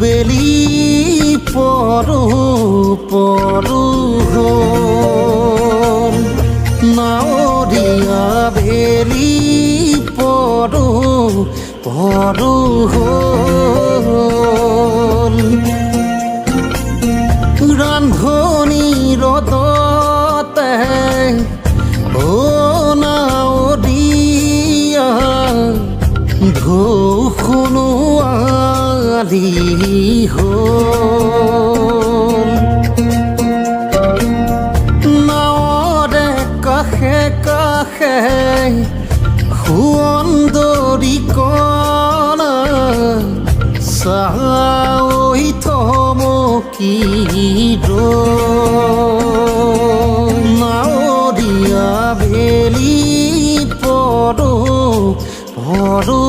বেলি পৰু পৰু হল নাৱৰীয়া বেলি পৰু পৰু হল ৰান্ধনি ৰদতে ও নাৱৰীয়া ঢৌ শুনোৱালি হ'ল নাৱৰে কাষে কাষে সুন্দৰী কণা চাই থমকি নাৱৰীয়া বেলি পৰো পৰো